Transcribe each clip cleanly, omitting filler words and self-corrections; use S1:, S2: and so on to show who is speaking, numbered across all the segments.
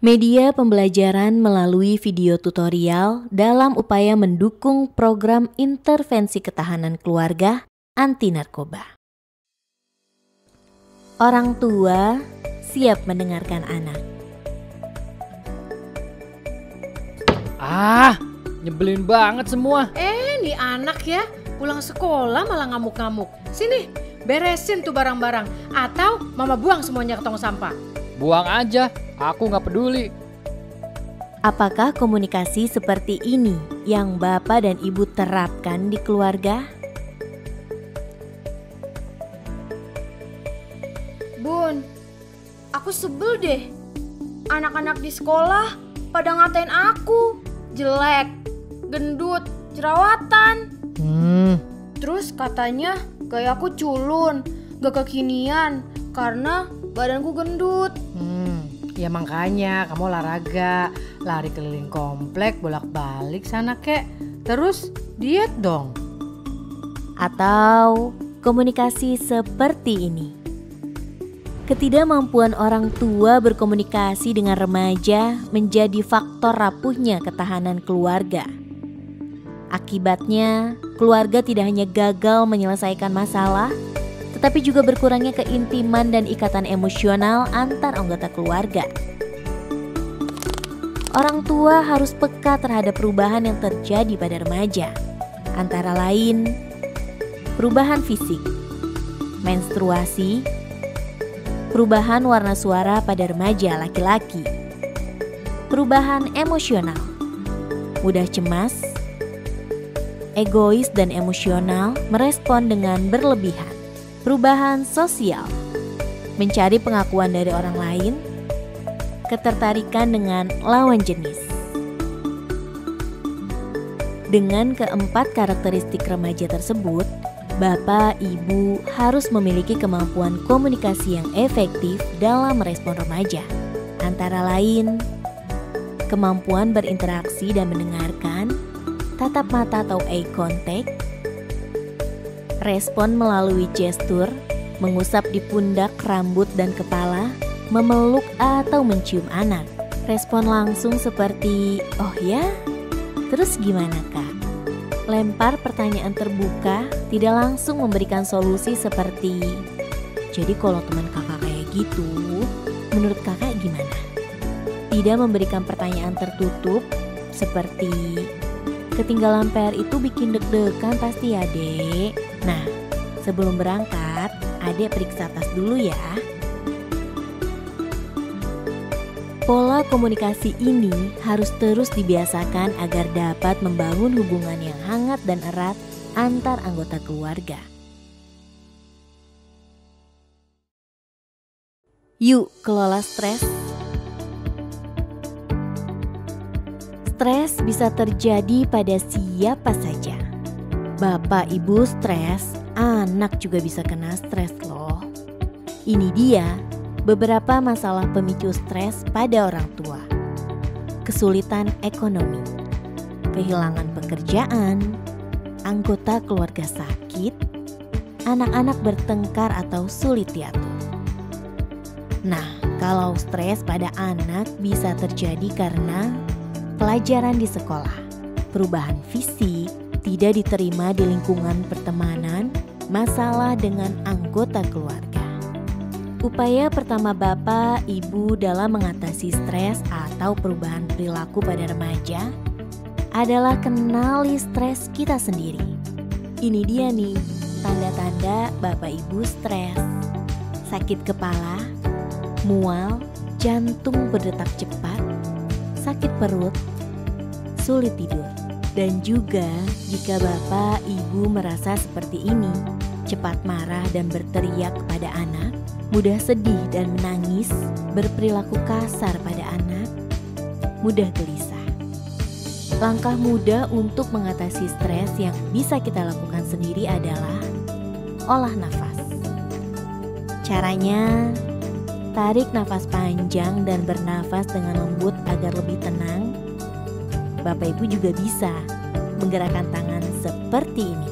S1: Media pembelajaran melalui video tutorial dalam upaya mendukung program intervensi ketahanan keluarga anti narkoba. Orang tua siap mendengarkan anak.
S2: Nyebelin banget semua.
S3: Nih anak ya, pulang sekolah malah ngamuk-ngamuk. Sini, beresin tuh barang-barang. Atau mama buang semuanya ke tong sampah.
S2: Buang aja, aku gak peduli.
S1: Apakah komunikasi seperti ini yang Bapak dan Ibu terapkan di keluarga?
S4: Bun, aku sebel deh. Anak-anak di sekolah pada ngatain aku jelek, gendut, jerawatan. Terus katanya gaya aku culun, gak kekinian karena badanku gendut.
S3: Ya makanya kamu olahraga, lari keliling komplek, bolak-balik sana kek. Terus diet dong.
S1: Atau komunikasi seperti ini. Ketidakmampuan orang tua berkomunikasi dengan remaja menjadi faktor rapuhnya ketahanan keluarga. Akibatnya, keluarga tidak hanya gagal menyelesaikan masalah, tetapi juga berkurangnya keintiman dan ikatan emosional antar anggota keluarga. Orang tua harus peka terhadap perubahan yang terjadi pada remaja, antara lain perubahan fisik, menstruasi, perubahan warna suara pada remaja laki-laki, perubahan emosional, mudah cemas, egois dan emosional, merespon dengan berlebihan, perubahan sosial, mencari pengakuan dari orang lain, ketertarikan dengan lawan jenis. Dengan keempat karakteristik remaja tersebut, Bapak, Ibu harus memiliki kemampuan komunikasi yang efektif dalam merespon remaja. Antara lain, kemampuan berinteraksi dan mendengarkan, tatap mata atau eye contact, respon melalui gestur, mengusap di pundak, rambut, dan kepala, memeluk atau mencium anak. Respon langsung seperti, "Oh ya? Terus gimana kak?" Lempar pertanyaan terbuka, tidak langsung memberikan solusi seperti, "Jadi kalau teman kakak kayak gitu, menurut kakak gimana?" Tidak memberikan pertanyaan tertutup seperti, "Ketinggalan PR itu bikin deg-degan pasti ya dek. Nah, sebelum berangkat, adek periksa tas dulu ya." Pola komunikasi ini harus terus dibiasakan agar dapat membangun hubungan yang hangat dan erat antar anggota keluarga. Yuk kelola stres. Stres bisa terjadi pada siapa saja. Bapak ibu stres, anak juga bisa kena stres loh. Ini dia beberapa masalah pemicu stres pada orang tua. Kesulitan ekonomi, kehilangan pekerjaan, anggota keluarga sakit, anak-anak bertengkar atau sulit diatur. Nah, kalau stres pada anak bisa terjadi karena pelajaran di sekolah, perubahan fisik, tidak diterima di lingkungan pertemanan, masalah dengan anggota keluarga. Upaya pertama Bapak, Ibu dalam mengatasi stres atau perubahan perilaku pada remaja adalah kenali stres kita sendiri. Ini dia nih, tanda-tanda Bapak Ibu stres. Sakit kepala, mual, jantung berdetak cepat, sakit perut, sulit tidur. Dan juga jika Bapak Ibu merasa seperti ini, cepat marah dan berteriak kepada anak, mudah sedih dan menangis, berperilaku kasar pada anak, mudah gelisah. Langkah mudah untuk mengatasi stres yang bisa kita lakukan sendiri adalah olah nafas. Caranya, tarik nafas panjang dan bernafas dengan lembut agar lebih tenang. Bapak Ibu juga bisa menggerakkan tangan seperti ini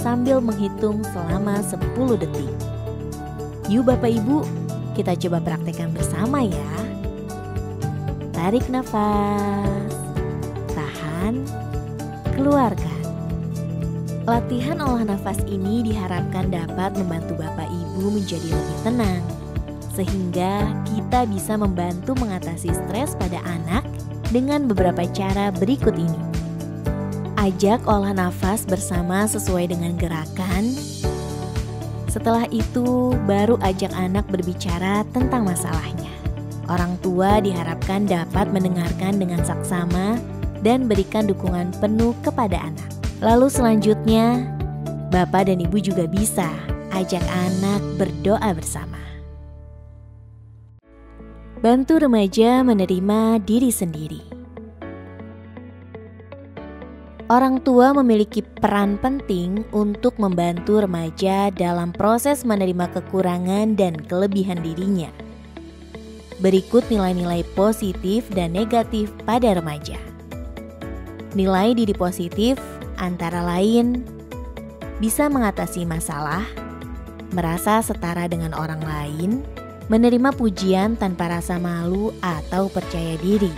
S1: sambil menghitung selama 10 detik. Yuk Bapak Ibu, kita coba praktekkan bersama ya. tarik nafas, tahan, keluarkan. Latihan olah nafas ini diharapkan dapat membantu Bapak Ibu menjadi lebih tenang, sehingga kita bisa membantu mengatasi stres pada anak dengan beberapa cara berikut ini. Ajak olah nafas bersama sesuai dengan gerakan. Setelah itu, baru ajak anak berbicara tentang masalahnya. Orang tua diharapkan dapat mendengarkan dengan saksama dan berikan dukungan penuh kepada anak. Lalu selanjutnya, Bapak dan Ibu juga bisa ajak anak berdoa bersama. Bantu remaja menerima diri sendiri. Orang tua memiliki peran penting untuk membantu remaja dalam proses menerima kekurangan dan kelebihan dirinya. Berikut nilai-nilai positif dan negatif pada remaja. Nilai diri positif antara lain bisa mengatasi masalah, merasa setara dengan orang lain, menerima pujian tanpa rasa malu atau percaya diri.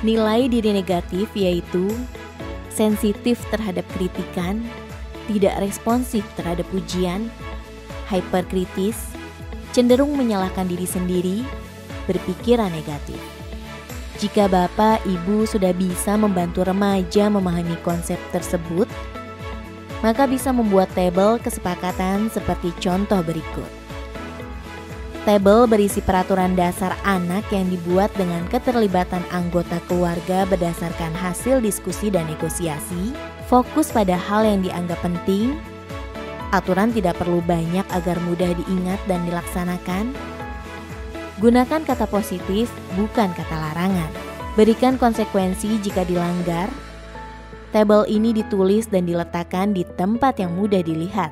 S1: Nilai diri negatif yaitu sensitif terhadap kritikan, tidak responsif terhadap pujian, hyperkritis, cenderung menyalahkan diri sendiri, berpikiran negatif. Jika Bapak Ibu sudah bisa membantu remaja memahami konsep tersebut, maka bisa membuat tabel kesepakatan seperti contoh berikut. Tabel berisi peraturan dasar anak yang dibuat dengan keterlibatan anggota keluarga berdasarkan hasil diskusi dan negosiasi, fokus pada hal yang dianggap penting, aturan tidak perlu banyak agar mudah diingat dan dilaksanakan, gunakan kata positif bukan kata larangan, berikan konsekuensi jika dilanggar. Tabel ini ditulis dan diletakkan di tempat yang mudah dilihat.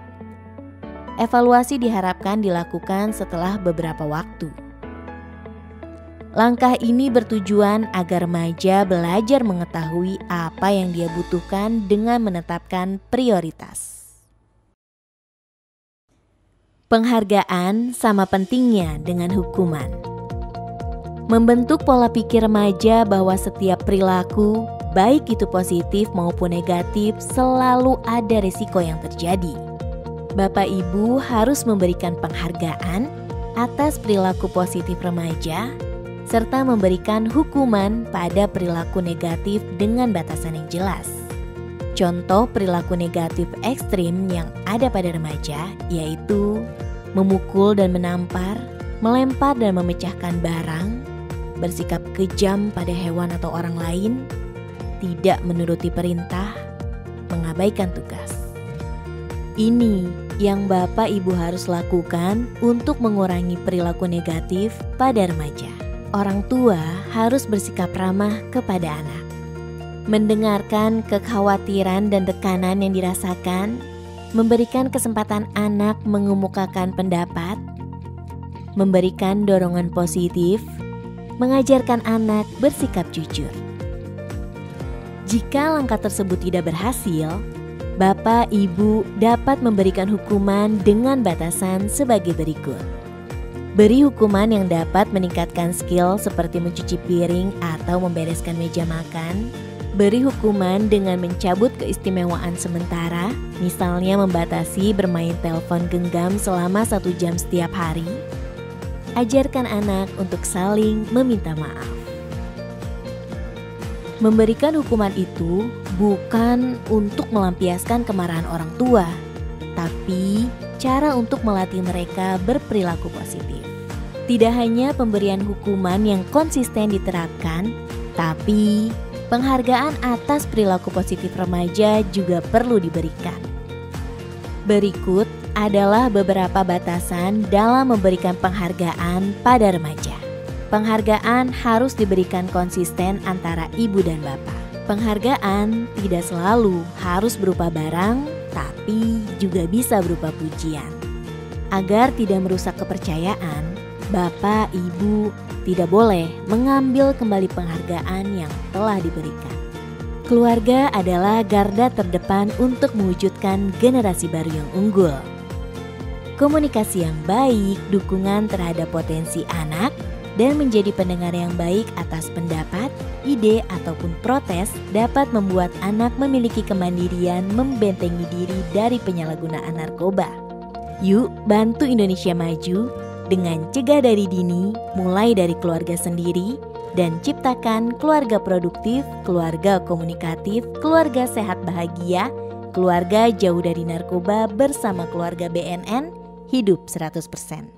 S1: Evaluasi diharapkan dilakukan setelah beberapa waktu. Langkah ini bertujuan agar remaja belajar mengetahui apa yang dia butuhkan dengan menetapkan prioritas. Penghargaan sama pentingnya dengan hukuman. Membentuk pola pikir remaja bahwa setiap perilaku, baik itu positif maupun negatif, selalu ada risiko yang terjadi. Bapak Ibu harus memberikan penghargaan atas perilaku positif remaja, serta memberikan hukuman pada perilaku negatif dengan batasan yang jelas. Contoh perilaku negatif ekstrim yang ada pada remaja yaitu memukul dan menampar, melempar dan memecahkan barang, bersikap kejam pada hewan atau orang lain, tidak menuruti perintah, mengabaikan tugas. Ini yang Bapak Ibu harus lakukan untuk mengurangi perilaku negatif pada remaja. Orang tua harus bersikap ramah kepada anak, mendengarkan kekhawatiran dan tekanan yang dirasakan, memberikan kesempatan anak mengemukakan pendapat, memberikan dorongan positif, mengajarkan anak bersikap jujur. Jika langkah tersebut tidak berhasil, Bapak Ibu dapat memberikan hukuman dengan batasan sebagai berikut. Beri hukuman yang dapat meningkatkan skill seperti mencuci piring atau membereskan meja makan. Beri hukuman dengan mencabut keistimewaan sementara, misalnya membatasi bermain telepon genggam selama 1 jam setiap hari. Ajarkan anak untuk saling meminta maaf. Memberikan hukuman itu bukan untuk melampiaskan kemarahan orang tua, tapi cara untuk melatih mereka berperilaku positif. Tidak hanya pemberian hukuman yang konsisten diterapkan, tapi penghargaan atas perilaku positif remaja juga perlu diberikan. Berikut adalah beberapa batasan dalam memberikan penghargaan pada remaja. Penghargaan harus diberikan konsisten antara ibu dan bapak. Penghargaan tidak selalu harus berupa barang, tapi juga bisa berupa pujian. Agar tidak merusak kepercayaan, bapak, ibu tidak boleh mengambil kembali penghargaan yang telah diberikan. Keluarga adalah garda terdepan untuk mewujudkan generasi baru yang unggul. Komunikasi yang baik, dukungan terhadap potensi anak, dan menjadi pendengar yang baik atas pendapat, ide, ataupun protes dapat membuat anak memiliki kemandirian membentengi diri dari penyalahgunaan narkoba. Yuk bantu Indonesia maju dengan cegah dari dini, mulai dari keluarga sendiri, dan ciptakan keluarga produktif, keluarga komunikatif, keluarga sehat bahagia, keluarga jauh dari narkoba bersama keluarga BNN, hidup 100%.